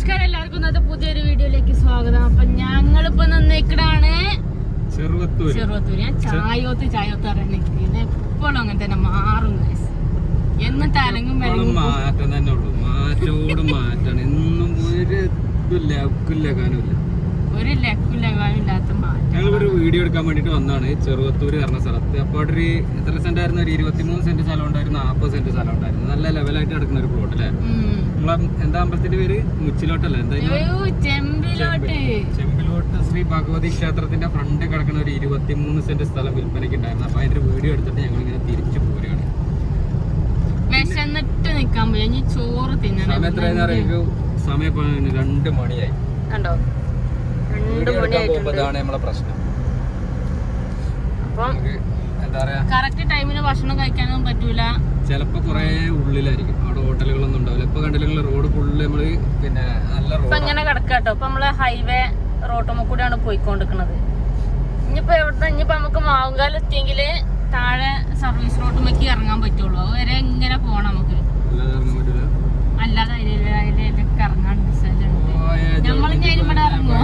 നമസ്കാരം എല്ലാവർക്കും ഇന്നത്തെ പുതിയൊരു വീഡിയോയിലേക്ക് സ്വാഗതം. അപ്പൊ ഞങ്ങളിപ്പോ നിന്നേക്കടാണ് ചെറുവത്തൂര്. ഞാൻ ചായോത്ത് പറയാൻ നിൽക്കുന്നത് എപ്പോഴും അങ്ങനെ തന്നെ മാറും. എന്നും തലങ്ങും മാറ്റം തന്നെ ഉള്ളൂ. മാറ്റോട് മാറ്റാണ്. എന്നും ഒരു ലക്കുലകാനില്ലാത്ത മാറ്റം. ഞങ്ങളൊരു വീഡിയോ എടുക്കാൻ വേണ്ടിട്ട് വന്നാണ് ചെറുവത്തൂര് പറഞ്ഞ സ്ഥലത്ത്. അപ്പൊ അവിടെ ഒരു എത്ര സെന്റ് ആയിരുന്നു? ഒരു 23 സെന്റ് സ്ഥലം ഉണ്ടായിരുന്നു, 40 സെന്റ് സ്ഥലം ഉണ്ടായിരുന്നു. നല്ല ലെവലായിട്ട് കിടക്കുന്ന ഒരു പ്ലോട്ട് അല്ലേ? നമ്മളെ എന്താ അമ്പലത്തിന്റെ പേര്? മുച്ചിലോട്ടല്ലേ? ചെമ്പിലോട്ട് ശ്രീ ഭഗവതി ക്ഷേത്രത്തിന്റെ ഫ്രണ്ട് കിടക്കുന്ന ഒരു 23 സെന്റ് സ്ഥലം വിൽപ്പനയ്ക്ക് ഉണ്ടായിരുന്നു. അപ്പൊ അതിന്റെ വീഡിയോ എടുത്തിട്ട് ഞങ്ങൾ ഇങ്ങനെ തിരിച്ചു പോരുകയാണ്. വിശന്നിട്ട് നിക്കാൻ പോയി. ചോറ് തിന്നണം. സമയം എത്രയെന്ന് അറിയാം? സമയം 2 മണിയായി. കണ്ടോ? 2 മണിയായിട്ടുണ്ട്. നമ്മളെ പ്രശ്നം. അപ്പം എന്താ പറയാ, കറക്റ്റ് ടൈമിന് ഭക്ഷണം കഴിക്കാനൊന്നും പറ്റൂല. ചിലപ്പോ കുറെ ഉള്ളിലായിരിക്കും, അവിടെ ഹോട്ടലുകളൊന്നും ഉണ്ടാവില്ല. ഇപ്പൊ കണ്ടില്ലെങ്കിൽ റോഡ് ഫുള്ള് നമ്മള് പിന്നെ നല്ല റോഡ് ഇങ്ങനെ കിടക്കാട്ടോ. ഇപ്പൊ നമ്മള് ഹൈവേ റോട്ടുമ്മ കൂടെയാണ് പോയിക്കൊണ്ടിരിക്കുന്നത്. ഇനിയിപ്പോ നമുക്ക് മാവുങ്കാലം എത്തിയെങ്കില് താഴെ സർവീസ് റോട്ടുമ്മക്ക് ഇറങ്ങാൻ പറ്റുള്ളൂ. അതുവരെ ഇങ്ങനെ പോണം നമുക്ക്. അല്ലാതെ അതിലൊക്കെ ഇറങ്ങാൻ നമ്മളിങ്ങനെ ഇവിടെ ഇറങ്ങുമോ?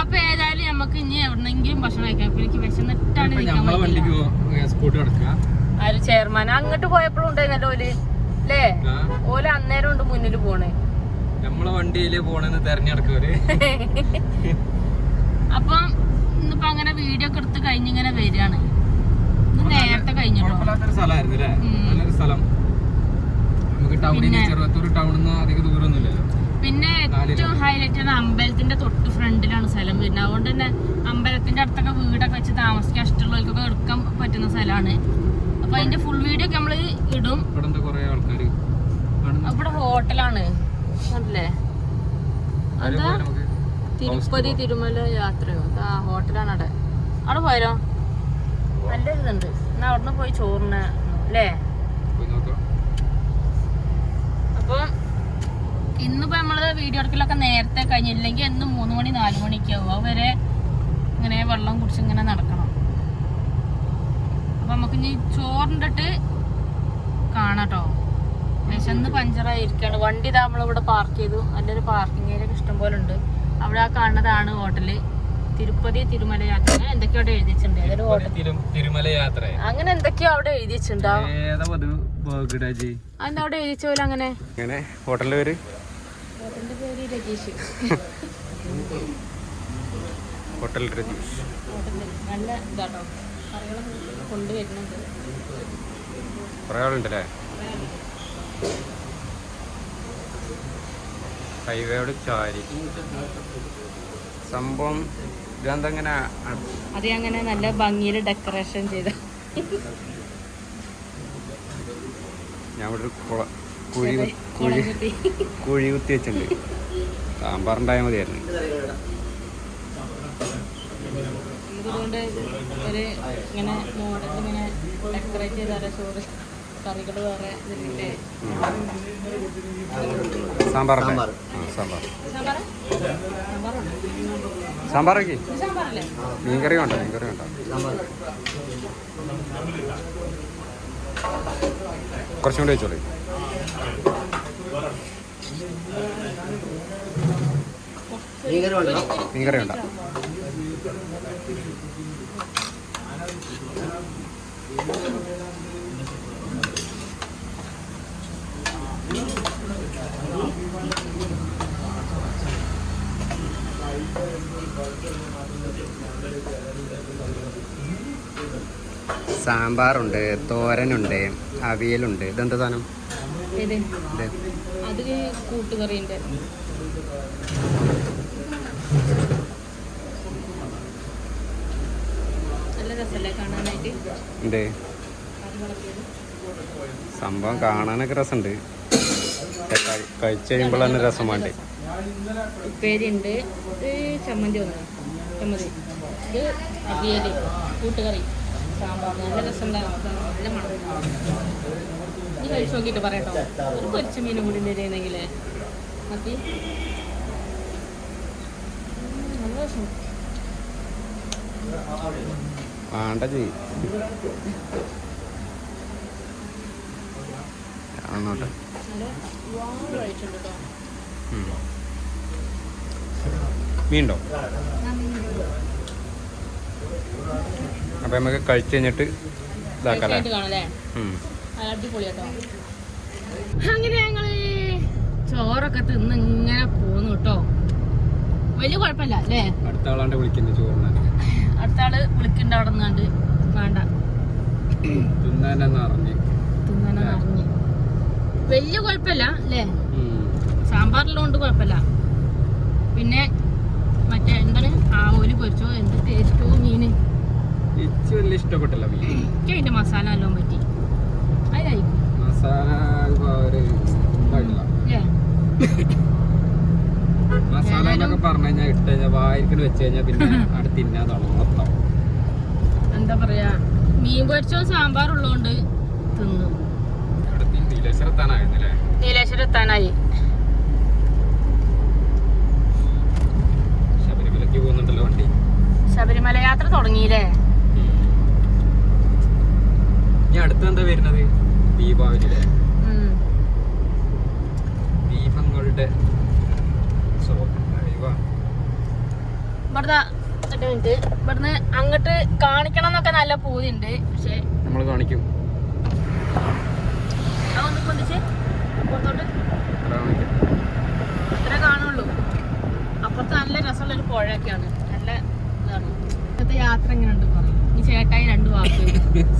അപ്പൊ ഏതായാലും നമുക്ക് ഇനി എവിടെന്നെങ്കിലും ഭക്ഷണം കഴിക്കാം. എനിക്ക് വിശന്നിട്ടാണ് ആര് ചെയർമാൻ അങ്ങോട്ട് പോയപ്പോഴും ഉണ്ടായിരുന്നല്ലോ ഓല് അല്ലേ? ഓല് അന്നേരം ഉണ്ട് മുന്നിൽ പോണേ. നമ്മളെ വണ്ടിയില് പോണെന്ന് തെരഞ്ഞെടുക്കവര്. അപ്പം ഇന്നിപ്പോ അങ്ങനെ വീഡിയോ ഒക്കെ എടുത്ത് കഴിഞ്ഞിങ്ങനെ വരികയാണ്. നേരത്തെ കഴിഞ്ഞിട്ടോ. നല്ലൊരു സ്ഥലം. നമുക്ക് ടൗണിന് ചെറുവത്തൂർ ടൗണിന്ന് അധികം ദൂരമൊന്നുമില്ലല്ലോ. പിന്നെ ഏറ്റവും ഹൈലൈറ്റ് ആണ് അമ്പലത്തിന്റെ തൊട്ട് ഫ്രണ്ടിലാണ് സ്ഥലം വരുന്നത്. അതുകൊണ്ട് തന്നെ അമ്പലത്തിന്റെ അടുത്തൊക്കെ വീടൊക്കെ വെച്ച് താമസിക്കാൻ ഇഷ്ടമുള്ളവർക്കൊക്കെ എടുക്കാൻ പറ്റുന്ന സ്ഥലമാണ്. അപ്പൊ അതിന്റെ ഫുൾ വീഡിയോ ഒക്കെ നമ്മള് ഇടും. ഇവിടെ ഹോട്ടലാണ് അല്ലേ? എന്താ തിരുപ്പതി തിരുമല യാത്രയോ? ഹോട്ടലാണ് അവിടെ. അവിടെ പോയാലോ? നല്ല ഇതുണ്ട്. എന്നാ അവിടുന്ന് പോയി ചോറിന് അല്ലേ? അപ്പൊ ഇന്നിപ്പോ നമ്മള് വീഡിയോ എടുക്കലൊക്കെ നേരത്തെ കഴിഞ്ഞില്ലെങ്കിൽ എന്ന് 3 മണി 4 മണിക്ക് ആവും. അതുവരെ ഇങ്ങനെ വെള്ളം കുടിച്ച് ഇങ്ങനെ നടക്കണം. അപ്പൊ നമുക്ക് ഇനി ചോറിണ്ടിട്ട് കാണാട്ടോ. വിശന്ന് പഞ്ചറായിരിക്കാണ്. വണ്ടി ഇതാ നമ്മളിവിടെ പാർക്ക് ചെയ്തു. നല്ലൊരു പാർക്കിംഗ് ഏരിയ ഇഷ്ടം പോലെ ഉണ്ട്. അവിടെ ആ കാണുന്നതാണ് ഹോട്ടല് തിരുപ്പതി തിരുമല യാത്ര. അങ്ങനെ എന്തൊക്കെയോ അവിടെ എഴുതിച്ചിട്ടുണ്ട്. അങ്ങനെ എന്തൊക്കെയോ അവിടെ എഴുതിച്ചിട്ടുണ്ടാവും. അതിന്റെ അവിടെ എഴുതിച്ച പോലെ അങ്ങനെ. ഹോട്ടലിന്റെ പേര് രതീഷ്. ഹോട്ടൽ രതീഷ്. നല്ല ഇതാട്ടോ. കറികളൊക്കെ കൊണ്ടുവരുന്നുണ്ട്. കുറെ ആളുണ്ടല്ലേ? ഹൈവേയോട് ചാരി സംഭവം ഇതെന്തെങ്ങനെ? അത് അങ്ങനെ നല്ല ഭംഗിയിൽ ഡെക്കറേഷൻ ചെയ്ത. ഞാൻ ഇവിടെ ഒരു കുഴി കുത്തി വെച്ചിട്ടുണ്ട്. സാമ്പാറുണ്ടായാൽ മതിയായിരുന്നു. ഇതുകൊണ്ട് ഒരു ഇങ്ങനെ മോഡൽ ഇങ്ങനെ ഡെക്കറേറ്റ് ചെയ്താലോ. ചോറ് കറികൾ വേറെ ഇതിലില്ലേ? സാമ്പാറൊക്കെ മീൻകറി വേണ്ട. കുറച്ചും കൂടി വെച്ചോളൂ. മീൻകറി വേണ്ട. സാമ്പാറുണ്ട്, തോരനുണ്ട്, അവിയലുണ്ട്. ഇതെന്താ സാധനം? അത് കൂട്ടുകറിയുണ്ട്. നല്ല രസമല്ലേ കാണാനായിട്ട്? ഉണ്ട്. സംഭവം കാണാനൊക്കെ രസമുണ്ട്. കഴിച്ചു കഴിയുമ്പോഴാണ് രസം വേണ്ടേ. ഉപ്പേരി ഉണ്ട്. ഇത് ചമ്മന്തി ചമ്മന്തി. ഇത് അവിയല്, കൂട്ടുകറി, സാമ്പാർ. നല്ല രസമുണ്ടാകും. നല്ല മണം. നീ കഴിച്ചു നോക്കിയിട്ട് പറയട്ടോ. ഒരു പൊരിച്ച മീനും കൂടി തരുന്നെങ്കിൽ മതി. നല്ല രസം. വേണ്ട ചെയ്യും. അങ്ങോട്ട് മീനുണ്ടോ? അപ്പൊ നമുക്ക് കഴിച്ചു കഴിഞ്ഞിട്ട് ഇതാക്കാം. അങ്ങനെ ഞങ്ങള് ചോറൊക്കെ തിന്ന് ഇങ്ങനെ പോന്നു കേട്ടോ. വലിയ കുഴപ്പമില്ല അല്ലേ? അടുത്ത ആളാണ്ട് വിളിക്കുന്നത് ചോറിനാൻ. അടുത്ത ആള് വിളിക്കണ്ട അവിടെ നിന്നാണ്ട് വേണ്ട തിന്നാനറിഞ്ഞ് വലിയ കുഴപ്പമില്ല അല്ലേ? സാമ്പാറിലുകൊണ്ട് കുഴപ്പമില്ല. പിന്നെ മറ്റേ എന്താണ് ആവോലി പൊരിച്ചോ എന്ത് ടേസ്റ്റോ മീന്. എനിക്ക് വലിയ ഇഷ്ടപ്പെട്ടില്ല മീൻ. എനിക്ക് അതിന്റെ മസാല എല്ലാം പറ്റി. അതിലായിരിക്കും മസാല എന്നൊക്കെ പറഞ്ഞു കഴിഞ്ഞാൽ ഇട്ട് കഴിഞ്ഞാൽ വായിരിക്കൽ വെച്ച് കഴിഞ്ഞാൽ പിന്നെ അവിടെ തിന്നാൻ തുടങ്ങും. എന്താ പറയാ, മീൻ പൊരിച്ചോ സാമ്പാറുള്ളതുകൊണ്ട് തിന്നു. നീലേശ്വരം എത്താനായി. ശബരിമലക്ക് പോകുന്നുണ്ടല്ലോ വണ്ടി. ശബരിമല യാത്ര തുടങ്ങിയില്ലേ? ഇനി അടുത്ത് എന്താ വരുന്നത്? ദീപാവലിയിലെ ദീപങ്ങളുടെ ഇവിടുന്ന് അങ്ങോട്ട് കാണിക്കണം എന്നൊക്കെ നല്ല പൂതിണ്ട്. പക്ഷെ നമ്മൾ കാണിക്കും. അതൊന്ന് പൊന്തിച്ച് പുറത്തോട്ട് അത്ര കാണുള്ളൂ. അപ്പുറത്ത് നല്ല രസമുള്ളൊരു പുഴയൊക്കെയാണ്. നല്ല ഇതാണ്. ഇന്നത്തെ യാത്ര എങ്ങനെയുണ്ട് പറയും. ഈ ചേട്ടായി 2 വാക്ക്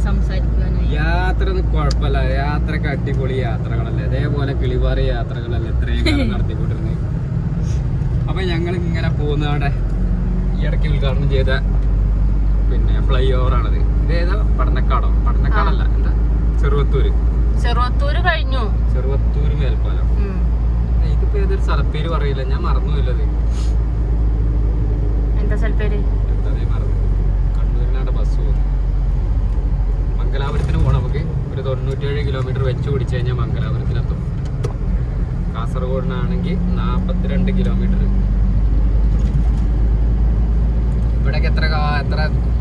സംസാരിക്കുവാനായി. യാത്ര ഒന്നും കുഴപ്പമില്ല. യാത്രക്ക് അടിപൊളി യാത്രകളല്ലേ. അതേപോലെ കിളിപാറി യാത്രകളല്ലേ ഇത്രയും കാലം നടത്തിക്കൊണ്ടിരുന്നത്. അപ്പൊ ഞങ്ങൾ ഇങ്ങനെ പോകുന്നവിടെ ഈ ഇടയ്ക്ക് ഉദ്ഘാടനം ചെയ്ത പിന്നെ ഫ്ലൈ ഓവർ ആണത്. ഇതേതാ പഠനക്കാടല്ല എന്താ ചെറുവത്തൂര് കഴിഞ്ഞു. ചെറുവത്തൂര് മേൽപ്പാലം. ഇതിപ്പോ ഏതൊരു സ്ഥലപ്പേര് പറയില്ല, ഞാൻ മറന്നുപോയില്ലത്. എന്താ സ്ഥലപ്പേര്? എന്താ മറന്നു. കണ്ണൂരിനാണ് ബസ് പോകുന്നത്. മംഗലാപുരത്തിന് പോകണം. നമുക്ക് ഒരു 97 കിലോമീറ്റർ വെച്ച് പിടിച്ചു കഴിഞ്ഞാൽ മംഗലാപുരത്തിനെത്തും. കാസർഗോഡിനാണെങ്കിൽ 42 കിലോമീറ്റർ. ഇവിടേക്ക് എത്ര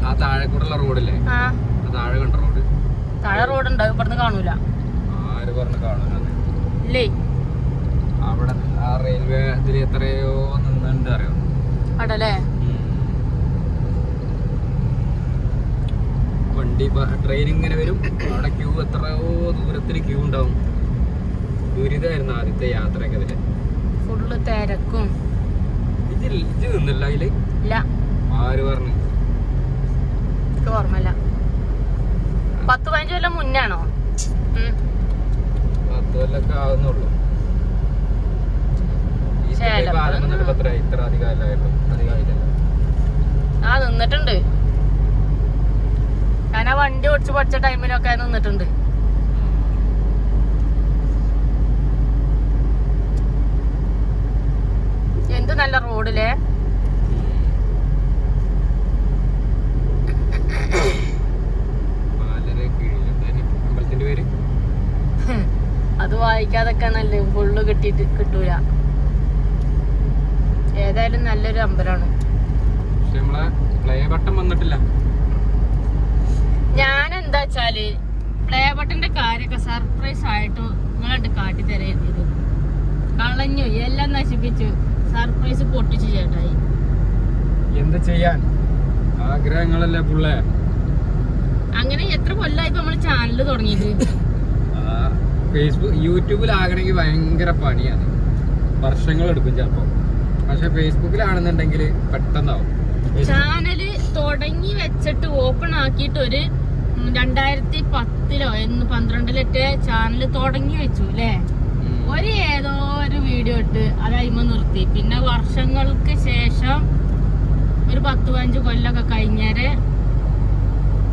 ആ താഴെ കൂടെയുള്ള റോഡില്ലേ? ആ താഴെ കണ്ട റോഡ്. താഴെ റോഡ് ഉണ്ട്, ഇവിടുന്ന് കാണൂല. ആര് പറഞ്ഞു കാണൂലെന്ന്? ഇല്ലേ, അവിടെ ആ റെയിൽവേ ഇതിൽ എത്രയോ നിന്നുണ്ട് അറിയോ അടല്ലേ? വണ്ടി ട്രെയിൻ ഇങ്ങനെ വരും. അവിടെ ക്യൂ എത്രയോ ദൂരത്തിന് ക്യൂ ഉണ്ടാവും. ദുരിതമായിരുന്നു ആദ്യത്തെ യാത്രയൊക്കെ. ഇതില് ഫുള്ള് തിരക്കും. ഇത് നിന്നില്ല അതില്? ഇല്ല. ആര് പറഞ്ഞു? എനിക്ക് ഓർമ്മയില്ല. 10-15 കൊല്ലം മുന്നാണോ? 10 കൊല്ലൊക്കെ ആവുന്നുള്ളൂ. ഇത്ര ആ നിന്നിട്ടുണ്ട്. ഞാൻ ആ വണ്ടി ഓടിച്ച് പഠിച്ച ടൈമിലൊക്കെ നിന്നിട്ടുണ്ട്. എന്ത് നല്ല റോഡിലെ. അത് വായിക്കാതൊക്കെ നല്ല ഫുള്ള് കിട്ടൂല. ഏതായാലും നല്ലൊരു അമ്പലമാണ്. ഞാൻ എന്താ വെച്ചാല് പ്ലേ ബട്ടന്റെ കാര്യൊക്കെ സർപ്രൈസ് ആയിട്ട് നിങ്ങളണ്ട് കാട്ടി തരരുത്. കളഞ്ഞു, എല്ലാം നശിപ്പിച്ചു. സർപ്രൈസ് പൊട്ടിച്ചു ചേട്ടായി. എന്താ ചെയ്യാൻ, ആഗ്രഹങ്ങളല്ലേ പുള്ളേ. അങ്ങനെ എത്ര കൊല്ലായി നമ്മള് ചാനല് തുടങ്ങിയിട്ട്. ഫേസ്ബുക്ക് യൂട്യൂബിലാകണമെങ്കിൽ ഭയങ്കര പണിയാണ്, വർഷങ്ങൾ എടുക്കും ചിലപ്പോ. പക്ഷെ ഫേസ്ബുക്കിലാണെന്നുണ്ടെങ്കിൽ പെട്ടെന്നാവും. ചാനല് തുടങ്ങി വെച്ചിട്ട് ഓപ്പൺ ആക്കിയിട്ട് ഒരു 2010-ലോ 12-ലൊക്കെ ചാനല് തുടങ്ങി വെച്ചു അല്ലേ. ഏതോ ഒരു വീഡിയോ ഇട്ട് അത് അയിമ നിർത്തി. പിന്നെ വർഷങ്ങൾക്ക് ശേഷം ഒരു 10-15 കൊല്ലൊക്കെ കഴിഞ്ഞേരെ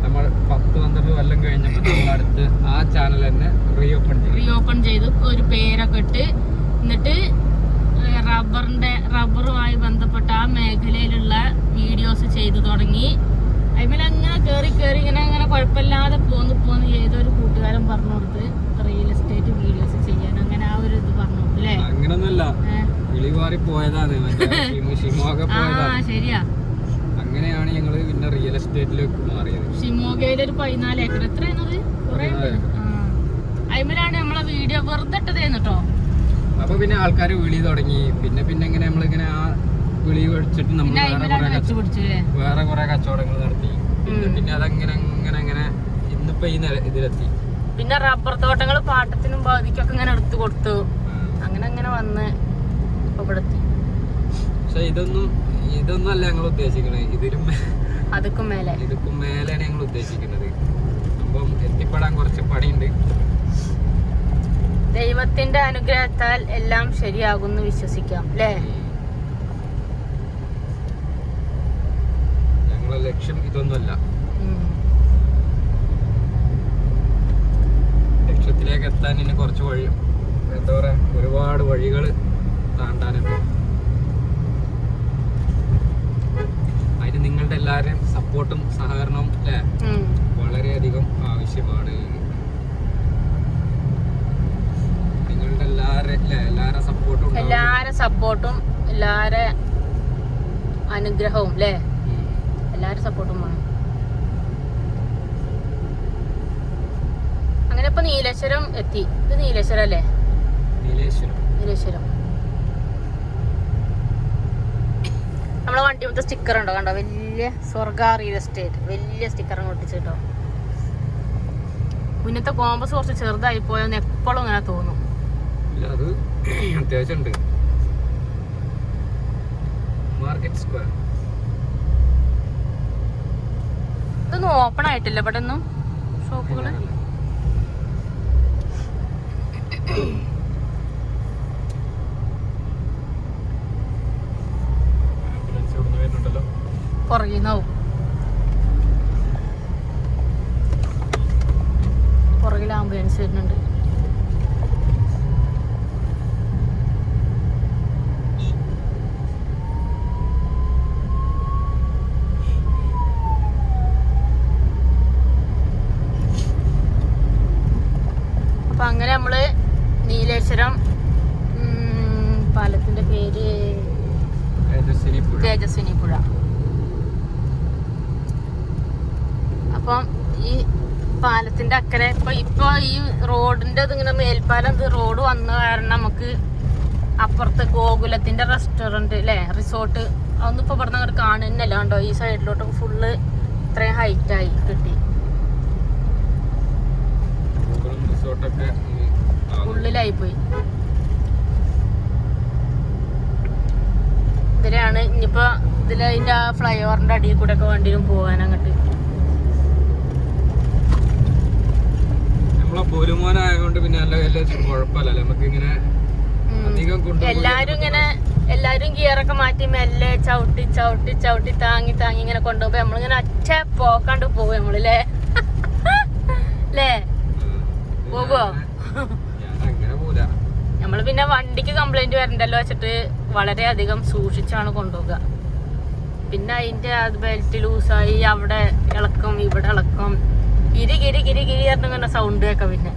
നമ്മൾ 10-12 കൊല്ലം കഴിഞ്ഞപ്പോൾ നമ്മൾ അടുത്ത് ആ ചാനൽ തന്നെ റീഓപ്പൺ ചെയ്ത് ഒരു പേരൊക്കെ ഇട്ട്, എന്നിട്ട് റബ്ബറുമായി ബന്ധപ്പെട്ട ആ മേഖലയിലുള്ള വീഡിയോസ് ചെയ്തു തുടങ്ങി. അതിൽ അങ്ങനെ കേറി ഇങ്ങനെ കുഴപ്പമില്ലാതെ പോന്ന് ഏതൊരു കൂട്ടുകാരൻ പറഞ്ഞു കൊടുത്ത് റിയൽ എസ്റ്റേറ്റ് വീഡിയോസ് ചെയ്യാൻ. അങ്ങനെ ആ ഒരു ഇത് പറഞ്ഞു കൊടുത്തു അല്ലേ. അങ്ങനൊന്നുമല്ല, ശരിയാ. അങ്ങനെയാണ് ഞങ്ങള് പിന്നെ റിയൽ എസ്റ്റേറ്റിലേക്ക് മാറിയത്. ഷിമോഗയിൽ ഒരു 14 ഏക്കർ എത്രയാണത്? കുറെ. അതിലാണ് നമ്മളെ വീഡിയോ വെറുതെ ഇട്ടതേന്ന് കേട്ടോ. അപ്പൊ പിന്നെ ആൾക്കാർ വിളി തുടങ്ങി. പിന്നെ ഇങ്ങനെ നമ്മളിങ്ങനെ ആ വിളി വെച്ചിട്ട് നമ്മൾ വേറെ കുറെ കച്ചവടങ്ങൾ നടത്തി. പിന്നെ അതങ്ങനെ അങ്ങനെ അങ്ങനെ ഇന്നിപ്പോ ഈ ഇതിലെത്തി. പിന്നെ റബ്ബർ തോട്ടങ്ങൾ പാട്ടത്തിനും ബാധിക്കൊക്കെ ഇങ്ങനെ എടുത്തു കൊടുത്തു. അങ്ങനെ അങ്ങനെ വന്ന് ഇവിടെ എത്തി. പക്ഷെ ഇതൊന്നും അല്ല ഞങ്ങൾ ഉദ്ദേശിക്കുന്നത്. ഇതൊക്കെ മേലെയാണ് ഞങ്ങൾ ഉദ്ദേശിക്കുന്നത്. അപ്പം എത്തിപ്പെടാൻ കുറച്ച് പണിയുണ്ട്. ദൈവത്തിന്റെ അനുഗ്രഹത്താൽ എല്ലാം ശരിയാകുന്നു വിശ്വസിക്കാം അല്ലേ? ഞങ്ങളെ ലക്ഷ്യം ഇതൊന്നുമല്ല. ലക്ഷ്യത്തിലേക്ക് എത്താൻ ഇനി കുറച്ച് വഴി, എന്താ പറയാ, ഒരുപാട് വഴികൾ താണ്ടാനുണ്ട്. അതിന് നിങ്ങളുടെ എല്ലാവരുടെയും സപ്പോർട്ടും സഹകരണവും അല്ലേ വളരെയധികം ആവശ്യമാണ്. നിങ്ങളുടെ എല്ലാവരുടെ സപ്പോർട്ടും എല്ലാവരുടെ അനുഗ്രഹവും അല്ലേ? എല്ലാവരുടെ സപ്പോർട്ടും വേണം. അങ്ങനെ ഇപ്പൊ നീലേശ്വരം എത്തി. ഇത് നീലേശ്വരം അല്ലേ? നീലേശ്വരം. നമ്മളെ വണ്ടി മൊത്തം സ്റ്റിക്കർ ഉണ്ടോ? കണ്ടോ? വലിയ സ്വർഗ റിയൽ എസ്റ്റേറ്റ് വലിയ സ്റ്റിക്കർ ഒട്ടിച്ചിട്ടോ. മുന്നത്തെ കോമ്പസ് കുറച്ച് ചെറുതായി പോയെന്ന് എപ്പോഴും അങ്ങനെ തോന്നും. അത് അത്യാവശ്യം ഉണ്ട്. മാർക്കറ്റ് സ്ക്വയർ ഇതൊന്നും ഓപ്പൺ ആയിട്ടില്ല ഇവിടെ ഒന്നും ഷോപ്പുകള്. പുറകിൽ ആംബുലൻസ് വരുന്നുണ്ട്. അപ്പൊ അങ്ങനെ നമ്മള് നീലേശ്വരം പാലത്തിന്റെ പേര് തേജസ്വിനി പുഴ. അപ്പം ഈ പാലത്തിന്റെ അക്കരെ ഇപ്പൊ ഈ റോഡിന്റെ ഇങ്ങനെ മേൽപ്പാലം റോഡ് വന്ന കാരണം നമുക്ക് അപ്പുറത്ത് ഗോകുലത്തിന്റെ റെസ്റ്റോറന്റ് അല്ലെ, റിസോർട്ട്, അതൊന്നും ഇപ്പൊ ഇവിടെ അങ്ങോട്ട് കാണുന്നല്ല. കണ്ടോ? ഈ സൈഡിലോട്ട് ഫുള്ള് ഇത്രയും ഹൈറ്റായി കിട്ടി. ഉള്ളിലായി പോയി. ഇതിലാണ് ഇനിയിപ്പോ ഇതിന്റെ ആ ഫ്ലൈ ഓവറിന്റെ അടിയിൽ കൂടെ ഒക്കെ വണ്ടിയിലും പോകാൻ അങ്ങോട്ട്. പോലുമോനായതുകൊണ്ട് പിന്നെ കുഴപ്പമില്ല. നമുക്ക് ഇങ്ങനെ എല്ലാരും ഗിയറൊക്കെ മാറ്റി മെല്ലെ ചവിട്ടി ചവിട്ടി ചവിട്ടി താങ്ങി താങ്ങി ഇങ്ങനെ കൊണ്ടുപോയി നമ്മളിങ്ങനെ ഒറ്റ പോക്കാണ്ട് പോകും നമ്മളില്ലേ? പോകുവോ? നമ്മള് പിന്നെ വണ്ടിക്ക് കംപ്ലൈന്റ് വരണ്ടല്ലോ വെച്ചിട്ട് വളരെയധികം സൂക്ഷിച്ചാണ് കൊണ്ടുപോകുക. പിന്നെ അതിന്റെ ബെൽറ്റ് ലൂസായി അവിടെ ഇളക്കം ഇവിടെ ഇളക്കം ഗിരി ഗിരി ഗിരി ഗിരി പറഞ്ഞ സൗണ്ട് കേൾക്കാം. പിന്നെ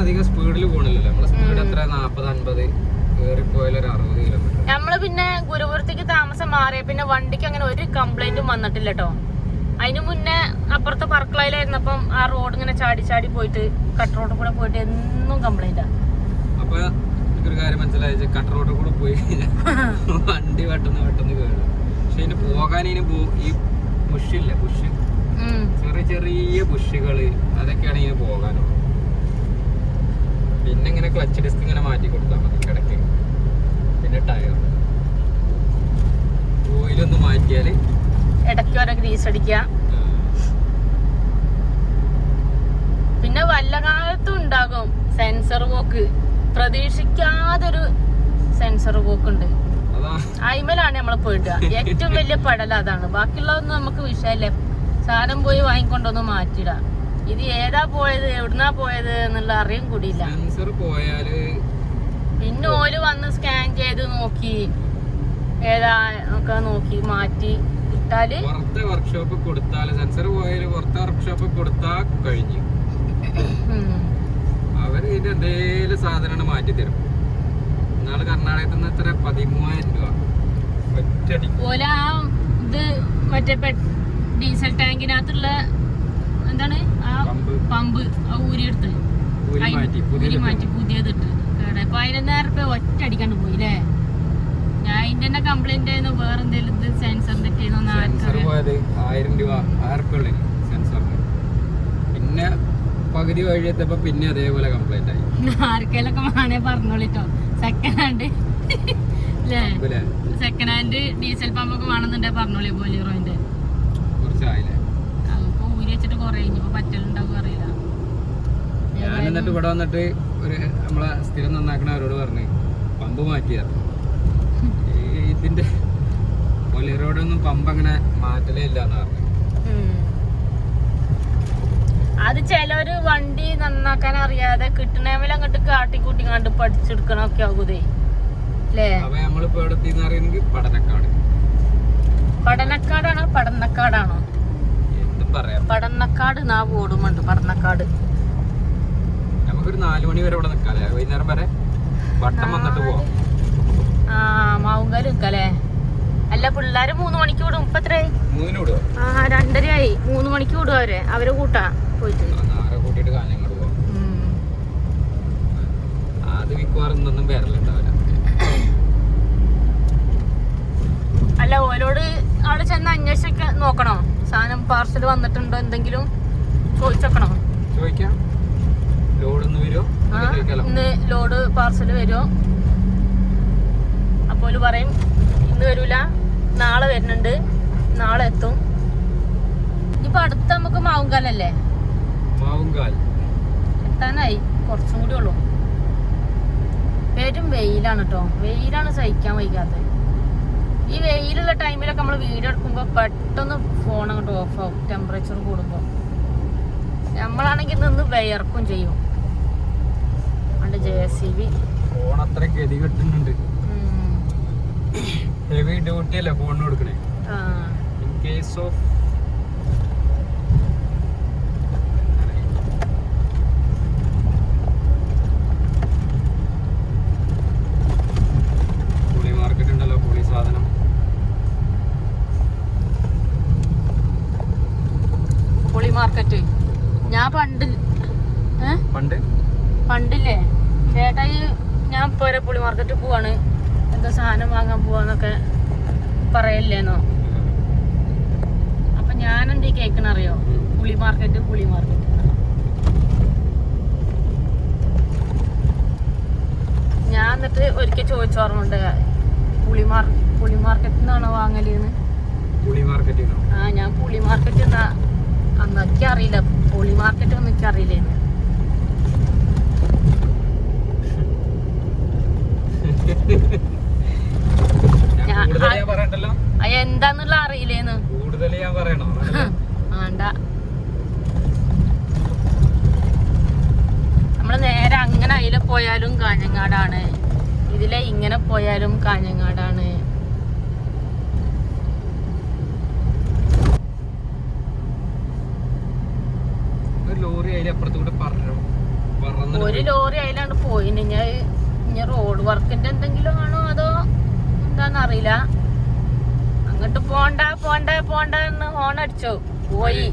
അധികം സ്പീഡിൽ പോകണില്ലല്ലോ. നമ്മളെ സ്പീഡ് എത്ര 40-50, ഏറിപ്പോയാലും 60 കിലോമീറ്റർ. നമ്മള് പിന്നെ ഗുരുപുരത്തേക്ക് താമസം മാറിയ പിന്നെ വണ്ടിക്ക് അങ്ങനെ ഒരു കംപ്ലൈന്റും വന്നിട്ടില്ല കേട്ടോ. അതിന് മുന്നേ അപ്പുറത്തെ പറക്കളയിലായിരുന്നപ്പം ആ റോഡ് ഇങ്ങനെ ചാടി ചാടി പോയിട്ട് കട്ട് റോഡിൽ കൂടെ പോയിട്ട് എന്നും കംപ്ലൈന്റാ. അപ്പൊ എനിക്കൊരു കാര്യം മനസ്സിലായി, കട്ട് റോഡിൽ കൂടെ പോയി വണ്ടി പെട്ടെന്ന് കേറും. പക്ഷെ ഇതിന് പോകാൻ ഈ ബുഷില്ല, ബുഷ് ചെറിയ ചെറിയ ബുഷുകള് അതൊക്കെയാണ് ഇതിന് പോകാനുള്ളത്. പിന്നെ ഇങ്ങനെ ക്ലച്ച് ഡിസ്ക് ഇങ്ങനെ മാറ്റി കൊടുത്താൽ മതി കിടക്ക്. പിന്നെ ടയർ ഓയിലൊന്ന് മാറ്റിയാല് ഇടയ്ക്ക് വരെ ഗ്രീസ് അടിക്കുക. പിന്നെ വല്ല കാലത്തും ഉണ്ടാകും സെൻസർ പോക്ക്, പ്രതീക്ഷിക്കാതൊരു സെൻസർ പോക്കുണ്ട്. അയിമലാണ് നമ്മള് പോയിട്ട് ഏറ്റവും വലിയ പടല അതാണ്. ബാക്കിയുള്ളതൊന്നും നമുക്ക് വിഷയല്ലേ, സാധനം പോയി വാങ്ങിക്കൊണ്ടൊന്ന് മാറ്റിടാം. ഇത് ഏതാ പോയത് എവിടുന്നാ പോയത് എന്നുള്ള അറിയും കൂടിയില്ല. പിന്നെ ഓല് വന്ന് സ്കാൻ ചെയ്ത് നോക്കി ഏതാ ഒക്കെ നോക്കി മാറ്റി ഇട്ടാല് വർക്ക്ഷോപ്പ് കൊടുത്താല് സെൻസർ പോയാല് പുറത്തെ വർക്ക്ഷോപ്പ് കൊടുത്താ കഴിഞ്ഞു. അവര് ഇതിന്റെ എന്തേലും സാധനം മാറ്റി തരും. ഇന്നാള് കർണാടകത്തിൽ നിന്ന് എത്ര 13,000 രൂപ ഒറ്റടി. ഓല ഇത് മറ്റേ ഡീസൽ ടാങ്കിനകത്തുള്ള എന്താണ് ആ പമ്പ് ഊരിയെടുത്ത് ഊരി മാറ്റി പുതിയതിട്ട് കേടെ 11,000 രൂപ ഒറ്റ അടിക്കാണ്ട് പോയി അല്ലേ. ഞാൻ ഇതിന്റെ തന്നെ കംപ്ലൈന്റ് ആയിരുന്നു. വേറെ എന്തെങ്കിലും സെൻസറിന്റെ പിന്നെ പകുതി വഴിയെത്തപ്പോ പിന്നെ അതേപോലെ കംപ്ലൈന്റ് ആയി. ആർക്കെങ്കിലൊക്കെ വേണേ പറഞ്ഞോളിട്ടോ. സെക്കൻഡ് ഹാൻഡ് അല്ലേ, സെക്കൻഡ് ഹാൻഡ് ഡീസൽ പമ്പൊക്കെ വേണമെന്നുണ്ടെ പറഞ്ഞോളി. ബൊലീറോന്റെ അപ്പൊ ഊരി വെച്ചിട്ട് കൊറേ ഇനിയിപ്പോ പറ്റലുണ്ടാവും അറിയില്ല. ഞാൻ എന്നിട്ട് ഇവിടെ വന്നിട്ട് ഒരു നമ്മളെ സ്ഥിരം നന്നാക്കണ അവരോട് പറഞ്ഞു പമ്പ് മാറ്റിയായിരുന്നു. ഇതിന്റെ ബൊലീറോടൊന്നും പമ്പ് അങ്ങനെ മാറ്റലേ ഇല്ലാന്ന് പറഞ്ഞു. അത് ചിലര് വണ്ടി നന്നാക്കാൻ അറിയാതെ കിട്ടണേമേൽ അങ്ങോട്ട് കാട്ടിക്കൂട്ടി കണ്ട് പഠിച്ചെടുക്കണൊക്കെ ആകൂതേ അല്ലേ. അപ്പൊ നമ്മളിപ്പോ എവിടെ എത്തിന്ന് അറിയണെങ്കിൽ പടനക്കാട്. പടനക്കാടാണോ പടന്നക്കാടാണോ എന്തും പറയാം. പടന്നക്കാട് നാ ഓടുമുണ്ട്. പടന്നക്കാട് നമുക്കൊരു 4 മണി വരെ ഇവിടെ നിൽക്കാല്ലേ, വൈകുന്നേരം വരെ വട്ടം വന്നിട്ട് പോവാം. ആ മാവുങ്കല് നിക്കല്ലേ. അല്ല പിള്ളേര് 3 മണിക്ക് വിടും. ഇപ്പൊ എത്രയായി? 3 വിടുവോ? 2:30 3 മണിക്ക് വിടും അവരെ കൂട്ടാ പോയിട്ട്. കൂട്ടിട്ട് കാഞ്ഞങ്ങോട് പോവാം. അത് മിക്കവാറും ഒന്നും വരലുണ്ടാവില്ല. അല്ല ഓരോട് അവിടെ ചെന്ന് അന്വേഷിച്ചൊക്കെ നോക്കണോ? സാധനം പാർസൽ വന്നിട്ടുണ്ടോ എന്തെങ്കിലും ചോദിച്ചോക്കണോ? ചോദിക്കാം. ലോഡ് ഒന്ന് വരുമോ? ഇന്ന് ലോഡ് പാർസൽ വരുമോ? അപ്പോൾ പറയും ഇന്ന് വരൂല, നാളെ വരുന്നുണ്ട്, നാളെ എത്തും. ഇനിയിപ്പോ അടുത്ത നമുക്ക് മാവുങ്കാലല്ലേ? മാവുങ്കാൽ എത്താനായി, കുറച്ചും കൂടി ഉള്ളു. പേരും വെയിലാണ് കേട്ടോ. വെയിലാണ് സഹിക്കാൻ വയ്ക്കാത്തത്. ഈ വെയിലുള്ള ടൈമിലൊക്കെ നമ്മൾ വീഡിയോ എടുക്കുമ്പോൾ പെട്ടെന്ന് ഫോൺ അങ്ങോട്ട് ഓഫ് ആവും. ടെമ്പറേച്ചർ കൂടുമ്പോൾ നമ്മളാണെങ്കിൽ നിന്ന് വിയർക്കും ചെയ്യും. അതുകൊണ്ട് JCB ഫോൺ അത്ര ഗതി കിട്ടുന്നുണ്ട്. ഹെവി ഡ്യൂട്ടി അല്ലേ ഫോണിന് കൊടുക്കണേ. ഇൻ കേസ് ഓഫ് പുളി മാർക്കറ്റ് ഉണ്ടല്ലോ, പുളി സാധനം. പുളി മാർക്കറ്റ് ഞാൻ പണ്ടില്ലേ ചേട്ടായി ഞാൻ പോരെ പുളി മാർക്കറ്റ് പോവാണ്, എന്താ സാധനം വാങ്ങാൻ പോവാന്നൊക്കെ പറയല്ലേന്നോ. അപ്പൊ ഞാൻ എന്ത് കേൾക്കണറിയോ? പുളി മാർക്കറ്റ് ഞാൻ എന്നിട്ട് ഒരിക്കൽ ചോദിച്ചോർമ്മണ്ട് പുളി മാർക്കറ്റിൽ നിന്നാണോ വാങ്ങലെന്ന്. ആ ഞാൻ പുളി മാർക്കറ്റ് അന്ന് എനിക്ക് അറിയില്ല. പുളി മാർക്കറ്റ് ഒന്നും എനിക്ക് അറിയില്ലേന്ന്. എന്താന്നുള്ള അറിയില്ലേന്ന്. വേണ്ട, നമ്മള് നേരെ അങ്ങനെ അതിലെ പോയാലും കാഞ്ഞങ്ങാടാണ്, ഇതിലെ ഇങ്ങനെ പോയാലും കാഞ്ഞങ്ങാടാണ്. ഒരു ലോറി അതിലാണ്ട് പോയിന്. ഇനി റോഡ് വർക്കിന്റെ എന്തെങ്കിലും ആണോ അതോ എന്താന്ന് അറിയില്ല. അങ്ങോട്ട് പോണ്ട എന്ന് ഹോൺ അടിച്ചോ പോയി.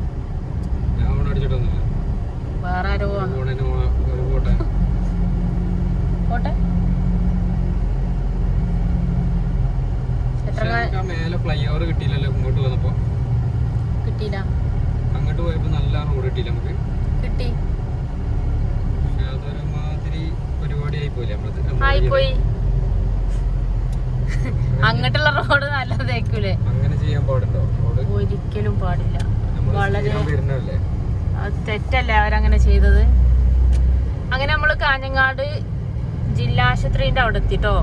വേറെ ആരോ പോട്ടെ. കിട്ടിയില്ല. അങ്ങോട്ട് പോയപ്പോ നല്ല റോഡ് കിട്ടിയില്ല നമുക്ക്. കിട്ടി ആയിപ്പോയി. അങ്ങോട്ടുള്ള റോഡ് നല്ലതേക്കൂലേ? അങ്ങനെ ചെയ്യാൻ പാടുണ്ടോ? ഒരിക്കലും പാടില്ല. വളരെ അത് തെറ്റല്ലേ അവരങ്ങനെ ചെയ്തത്. അങ്ങനെ നമ്മള് കാഞ്ഞങ്ങാട് ജില്ലാ ആശുപത്രിന്റെ അവിടെ എത്തിട്ടോ.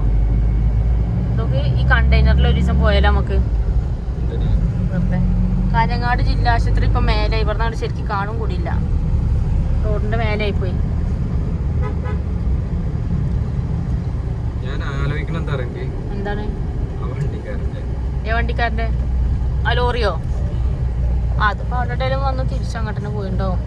നമുക്ക് ഈ കണ്ടെയ്നറിൽ ഒരു ദിവസം പോയാലോ നമുക്ക് വെറുതെ. കാഞ്ഞങ്ങാട് ജില്ലാ ആശുപത്രി ഇപ്പൊ മേലെ ഇവിടുന്നാണ് ശരിക്കും കാണും കൂടിയില്ല. റോഡിന്റെ മേലെ ആയിപ്പോയി. ഞാൻ ആലോചിക്കണം എന്താണ് ഏ വണ്ടിക്കാരന്റെ ആ ലോറിയോ? അത് പാടേലും വന്ന് തിരിച്ചങ്ങോട്ട് തന്നെ പോയിണ്ടാവും.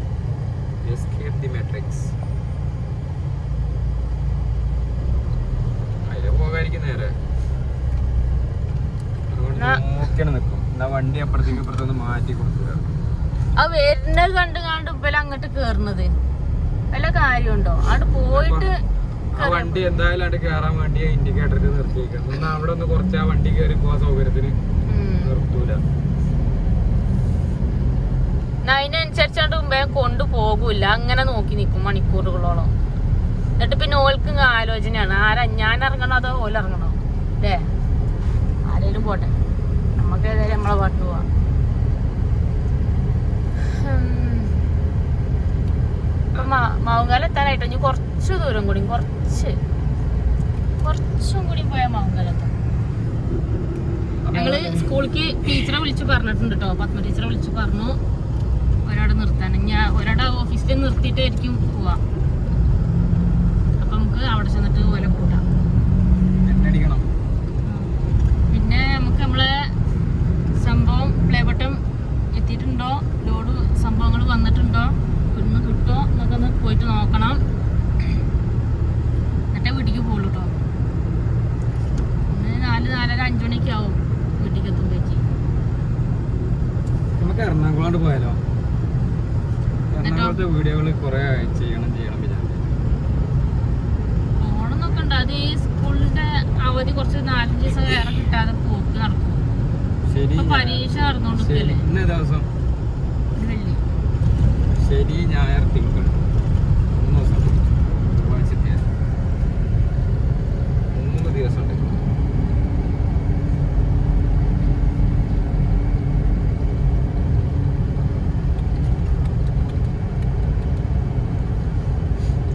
വണ്ടി അപ്പുറത്തേക്ക് ഇപ്പുറത്തൊന്ന് മാറ്റി കൊടുക്കുക. ആ വരുന്നത് കണ്ട് ഇപ്പല അങ്ങോട്ട് കേറുന്നത് വല്ല കാര്യമുണ്ടോ? അവിടെ പോയിട്ട് ആ വണ്ടി എന്തായാലും അവിടെ കേറാൻ വേണ്ടി ഇൻഡിക്കേറ്ററിൽ നിർത്തിയേക്കാം. എന്നാ അവിടെ ഒന്ന് കുറച്ച് ആ വണ്ടി കയറി പോവാൻ സൗകര്യത്തിന് നിർത്തൂല. അതിനനുസരിച്ചാണ്ട് മുമ്പേ കൊണ്ടുപോകൂല, അങ്ങനെ നോക്കി നിൽക്കും മണിക്കൂറുകളോളം. എന്നിട്ട് പിന്നെ ഓൾക്ക് ആലോചനയാണ്, ഞാൻ ഇറങ്ങണോ അതോ ഓല ഇറങ്ങണോ അല്ലേ? ആരേലും പോട്ടെ, നമുക്ക് ഏതായാലും നമ്മളെ പാട്ട് പോവാം. ഇപ്പൊ മാവുങ്കാലം എത്താനായിട്ടോ, ഇനി കുറച്ച് ദൂരം കൂടി, കുറച്ചും കൂടി പോയാൽ മാവുങ്കാലെത്താം. ഞങ്ങള് സ്കൂളിലേക്ക് ടീച്ചറെ വിളിച്ച് പറഞ്ഞിട്ടുണ്ട് കേട്ടോ, പത്മ ടീച്ചറെ വിളിച്ച് പറഞ്ഞു ഒരാടെ നിർത്താൻ. ഞാൻ ഒരാടെ ഓഫീസിൽ നിർത്തിയിട്ടായിരിക്കും പോവാ. അപ്പൊ നമുക്ക് അവിടെ ചെന്നിട്ട് ഓല കൂട്ടാം. പിന്നെ നമുക്ക് നമ്മളെ സംഭവം പ്ലേ ബട്ടൺ എത്തിയിട്ടുണ്ടോ, ലോഡ് സംഭവങ്ങൾ വന്നിട്ടുണ്ടോ, ഇന്ന് കിട്ടോ എന്നൊക്കെ ഒന്ന് പോയിട്ട് നോക്കണം. എന്നിട്ടേ വീട്ടിലേക്ക് പോകുള്ളൂ കേട്ടോ. ഇന്ന് 4-4:30-5 മണിയൊക്കെ ആവും വീട്ടിലേക്ക് എത്തുമ്പോഴേക്ക്. നമുക്ക് എറണാകുളം പോയാലോ? എറണാകുളത്തെ വീഡിയോകൾ കുറെ ചെയ്യണം ഓണമെന്നൊക്കെ ഉണ്ട്. അത് ഈ സ്കൂളിന്റെ അവധി കുറച്ച് 4-5 ദിവസം വേറെ കിട്ടാതെ പോക്ക് നടക്കും. പരീക്ഷ നടന്നോണ്ടിരിക്കല്ലേ. ഇന്ന ദിവസം വെള്ളി, ശനി, ഞായർ, തിങ്കൾ 3 ദിവസം, 3 ദിവസം ഉണ്ട്.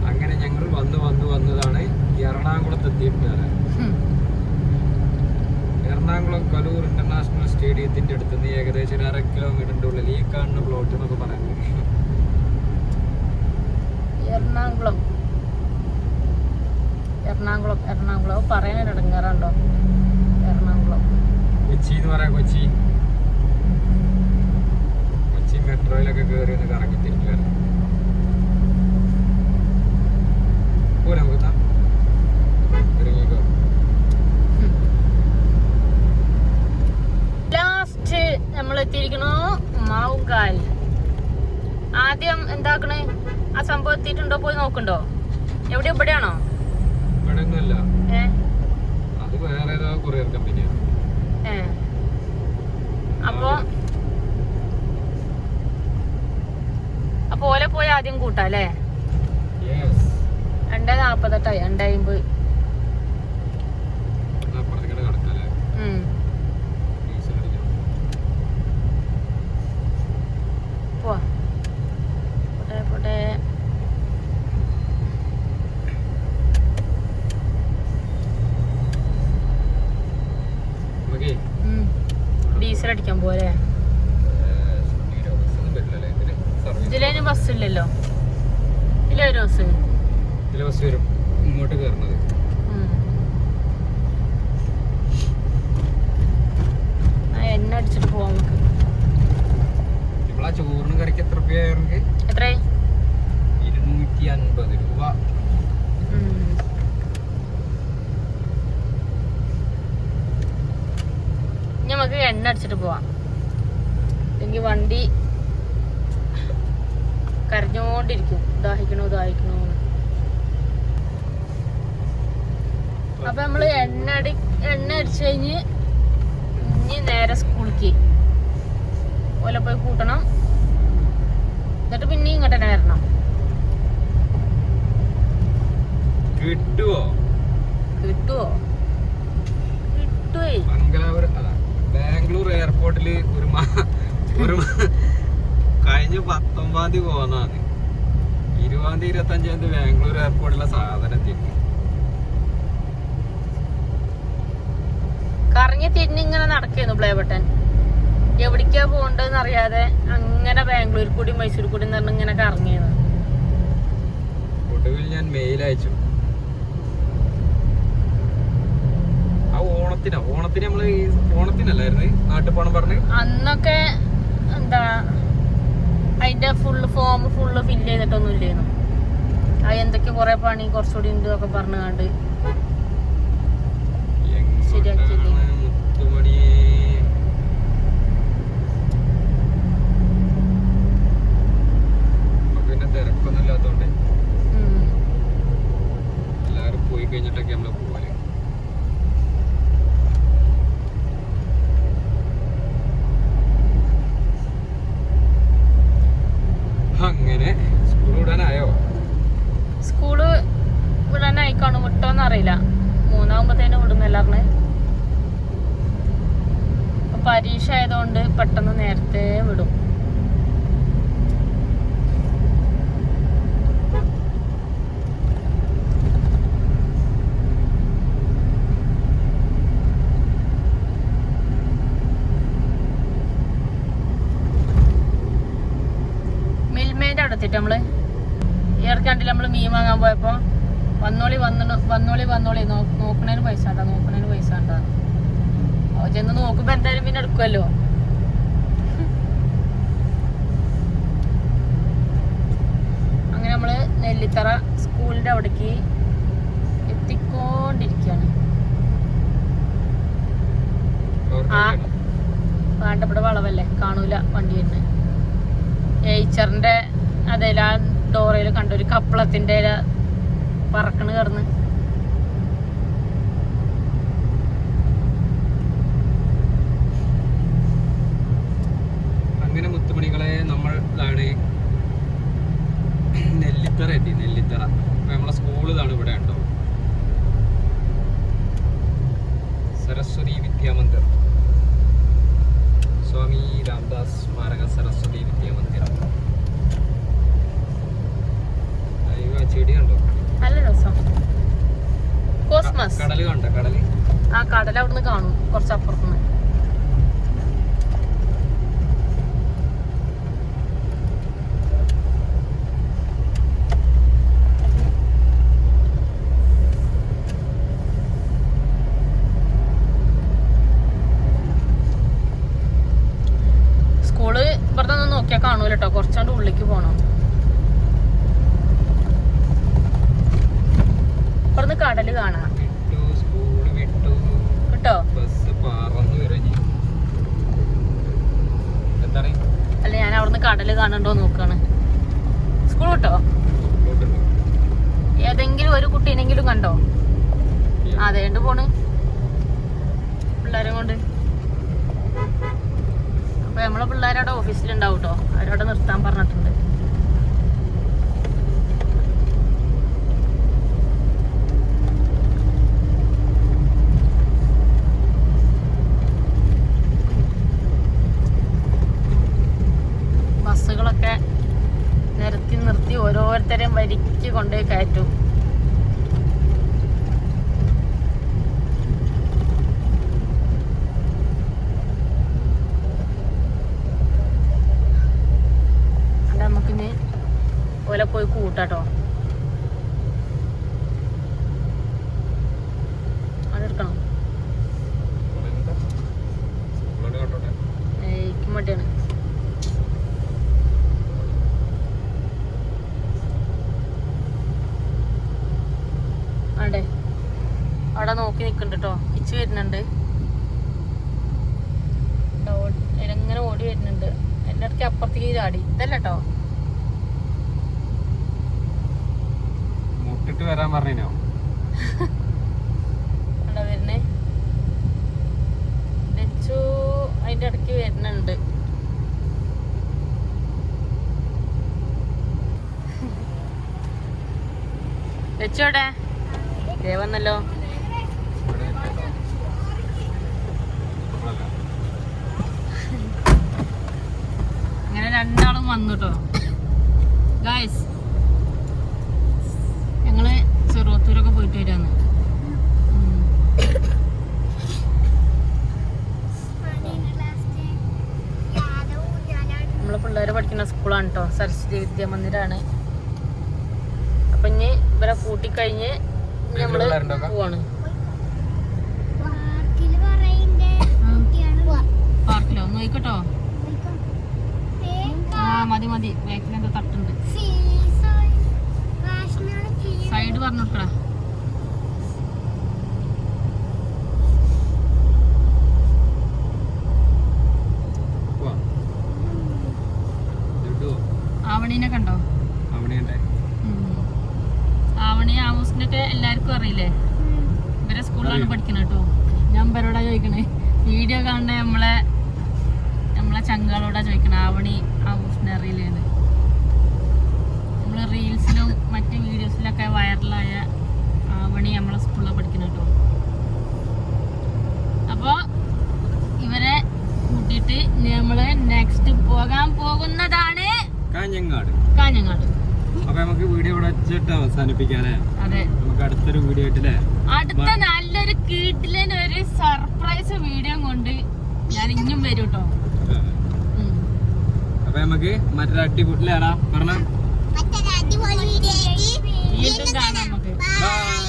അങ്ങനെ ഞങ്ങൾ വന്നതാണ് എറണാകുളത്ത് എത്തിയിട്ടുണ്ട്. എറണാകുളം കലൂർ ഇന്റർനാഷണൽ സ്റ്റേഡിയത്തിന്റെ അടുത്ത് നിന്ന് ഏകദേശം 1.5 കിലോമീറ്ററിന്റെ ഉള്ളിൽ ഈ കാണുന്ന പ്ലോട്ട് എന്നൊക്കെ പറയുന്നത് എറണാകുളം പറയാൻ ഇടങ്ങാറുണ്ടോ? എറണാകുളം കൊച്ചി എന്ന് പറയാം. കൊച്ചി മെട്രോയിലൊക്കെ കയറി ഒന്ന് കറങ്ങി തിരിച്ചു വരാം. ലാസ്റ്റ് നമ്മൾ എത്തിയിരിക്കണു മാവുങ്കാൽ. ആദ്യം എന്താക്കണേ, ആ സംഭവം എത്തിയിട്ടുണ്ടോ പോയി നോക്കണ്ടോ? എവിടെ, ഇവിടെയാണോ? ഇവിടെ ഒന്നുമല്ല, അത് വേറെ ഏതോ കൊറിയർ കമ്പനിയാണ്. അപ്പൊ ഓലെ പോയി ആദ്യം കൂട്ടാ അല്ലേ? 2:48 2:50. പോട്ടെ. ഡീസൽ അടിക്കാൻ പോലെ ഇതിലേന് ബസ്സില്ലല്ലോ. ഇതിലൊരു ബസ് വരും ഇങ്ങോട്ട് കയറുന്നത്. എണ്ണ അടിച്ചിട്ട് പോവാം നമുക്ക്. നമ്മളാ ചോറിന് കറിക്ക് എത്ര രൂപ? എത്ര? 250 രൂപ. നമുക്ക് എണ്ണ അടിച്ചിട്ട് പോവാം, അല്ലെങ്കിൽ വണ്ടി കരഞ്ഞോണ്ടിരിക്കും ദാഹിക്കണോ. അപ്പൊ നമ്മള് എണ്ണ അടിച്ചു കഴിഞ്ഞ് ഇനി നേരെ സ്കൂളിലേക്ക് ഓല പോയി കൂട്ടണം. എന്നിട്ട് പിന്നെ ഇങ്ങോട്ട് തന്നെ വരണം. കിട്ടുവോ? ബാംഗ്ലൂർ എയർപോർട്ടില് ഒരു കഴിഞ്ഞ 19 തീയതി പോന്നാണ്. 20 25 ബാംഗ്ലൂർ എയർപോർട്ടിലെ സാധനത്തിന് കറങ്ങി തിരിഞ്ഞിങ്ങനെ നടക്കുന്നു പ്ലേ ബട്ടൺ. എവിടേക്കാ പോകണ്ടെന്ന് അറിയാതെ അങ്ങനെ ബാംഗ്ലൂർ കൂടി മൈസൂർ കൂടി ഇങ്ങനെ കറങ്ങിയത്. ഒടുവിൽ ഞാൻ മെയിൽ അയച്ചു. ഓണത്തിന് നമ്മള് ഓണത്തിനല്ലായിരുന്നു നാട്ടുപോണം പറഞ്ഞ് അന്നൊക്കെ എന്താ അതിന്റെ ഫോം ഫുള്ള് ഫില്ല് ചെയ്തിട്ടൊന്നും ഇല്ലായിരുന്നു. അത് എന്തൊക്കെ കൊറേ പണി കുറച്ചുകൂടി ഉണ്ട് ഒക്കെ പറഞ്ഞുകൊണ്ട് ശരിയാക്കിയില്ലേ. തിരക്കൊന്നും ഇല്ലാത്തോണ്ട് എല്ലാരും പോയി കഴിഞ്ഞിട്ടൊക്കെ നമ്മള് പോവാല്. അങ്ങനെ സ്കൂൾ വിടാനായോ? സ്കൂള് വിടാനായി കാണും. വിട്ടോന്ന് അറിയില്ല. 3 വിടുന്നല്ലാർന്ന്. പരീക്ഷ ആയതുകൊണ്ട് പെട്ടെന്ന് നേരത്തെ വിടും. മിൽമേന്റെ അടുത്തിട്ട് നമ്മള് ഇടക്കണ്ടില്ല നമ്മള് മീൻ വാങ്ങാൻ പോയപ്പോ വന്നോളി നോക്കണേന് പൈസ ഉണ്ടാ ചെന്ന് നോക്കുമ്പോ എന്തായാലും പിന്നെ എടുക്കുമല്ലോ. അങ്ങനെ നമ്മള് നെല്ലിത്തറ സ്കൂളിന്റെ അവിടേക്ക് എത്തിക്കൊണ്ടിരിക്കുകയാണ്. വേണ്ടപ്പെട്ട വളവല്ലേ, കാണൂല വണ്ടി തന്നെ. ഏച്ചറിന്റെ അതേല ആ ഡോറയിൽ കണ്ടൊരു കപ്പളത്തിന്റെ പറക്കണ് കിടന്ന്. അങ്ങനെ മുത്തുമണികളെ നമ്മൾ നെല്ലിത്തറ എത്തി. നെല്ലിത്തറ നമ്മളെ സ്കൂള് ഇതാണ്. ഇവിടെ ഉണ്ടോ സരസ്വതി വിദ്യാമന്ദിർ, സ്വാമി രാംദാസ് സ്മാരക സരസ്വതി വിദ്യാമന്ദിരം. ചെടി കണ്ടോ? നല്ല രസം. കോസ്മസ് കടല് കണ്ട? കടല് ആ കടൽ അവിടുന്ന് കാണും കുറച്ചപ്പുറത്തുനിന്ന്. സ്കൂള് ഇവിടുത്തെ ഒന്നും നോക്കിയാൽ കാണൂല കേട്ടോ, കുറച്ചാണ്ട് ഉള്ളിലേക്ക് പോണം. ഇവിടുന്ന് കടല് കാണാം കേട്ടോ. അല്ല, ഞാൻ അവിടുന്ന് കടല് കാണണ്ടോ നോക്കാണ്. സ്കൂൾ കിട്ടോ? ഏതെങ്കിലും ഒരു കുട്ടീനെങ്കിലും കണ്ടോ? അതേണ്ട് പോണ് പിള്ളേരെ കൊണ്ട്. അപ്പൊ നമ്മളെ പിള്ളേരവിടെ ഓഫീസിലുണ്ടാവും കേട്ടോ. അവരവിടെ നിർത്താൻ പറഞ്ഞിട്ടുണ്ട്. ബസ്സുകളൊക്കെ നിർത്തി ഓരോരുത്തരെയും വരിക്ക് കൊണ്ടുപോയി കയറ്റും. അത് നമുക്കിനി ഓലെ പോയി കൂട്ടാട്ടോ. അതെടുക്കണം. എനിക്ക് മടിയാണ്. അവിടെ നോക്കി നിൽക്കുന്നുണ്ട് കേട്ടോ. കിച്ച് വരുന്നുണ്ട്, എങ്ങനെ ഓടി വരുന്നുണ്ട്. എൻ്റെ അടുത്ത് അപ്പുറത്തേക്ക് ചാടി. ഇതല്ല കേട്ടോ. മുട്ടിട്ട് വരാൻ പറഞ്ഞോ? അവിടെ വരുന്നേ ലച്ചു അതിൻ്റെ ഇടയ്ക്ക് വരുന്നുണ്ട്. ലച്ചു എവിടെ? ദേ വന്നല്ലോ. അങ്ങനെ രണ്ടാളും വന്നു കേട്ടോ. ഗായ്സ്, ഞങ്ങള് ചെറുവത്തൂരൊക്കെ പോയിട്ട് വരാന്ന്. നമ്മളെ പിള്ളേര് പഠിക്കുന്ന സ്കൂളാണ് കേട്ടോ. സരസ്വതി വിദ്യാമന്ദിരാണ്. അപ്പൊ ഇനി ഇവരെ കൂട്ടിക്കഴിഞ്ഞ് നമ്മള് പോവാണ്. പാർക്കിലോ? ഒന്ന് നോക്കട്ടോ. ആ മതി ബാക്കിൽ എന്താ തട്ടുണ്ട്. സൈഡ് പറഞ്ഞു കൊടുക്കടാ. ആവണീനെ കണ്ടോ? ഒക്കെ എല്ലാവർക്കും അറിയില്ലേ? ഇവരെ സ്കൂളിലാണ് പഠിക്കുന്നത് കേട്ടോ. ഞാൻ ഇവരോടാ ചോദിക്കണേ, വീഡിയോ കാണുന്ന നമ്മളെ ചങ്കളോടാ ചോദിക്കണേ. ആവണി ആഭൂഷണ അറിയില്ലേന്ന്. നമ്മള് റീൽസിലും മറ്റ് വീഡിയോസിലൊക്കെ വൈറലായ ആവണി നമ്മളെ സ്കൂളിലാണ് പഠിക്കുന്നത് കേട്ടോ. അപ്പൊ ഇവരെ കൂട്ടിയിട്ട് നമ്മള് നെക്സ്റ്റ് പോകാൻ പോകുന്നതാണ് കാഞ്ഞങ്ങാട്. അപ്പൊ നമുക്ക് വീഡിയോ ഇവിടെ വെച്ചിട്ട് അവസാനിപ്പിക്കാല്ലേ? അതെ, നമുക്ക് അടുത്തൊരു വീഡിയോ ആയിട്ടില്ലേ? അടുത്ത നല്ലൊരു കീട്ടിലിന് ഒരു സർപ്രൈസ് വീഡിയോ കൊണ്ട് ഞാൻ ഇനിയും വരും കേട്ടോ. അപ്പൊ നമുക്ക് മറ്റൊരു അടിപൊളിയാടാ പറഞ്ഞ വീണ്ടും കാണാം നമുക്ക്. ബൈ.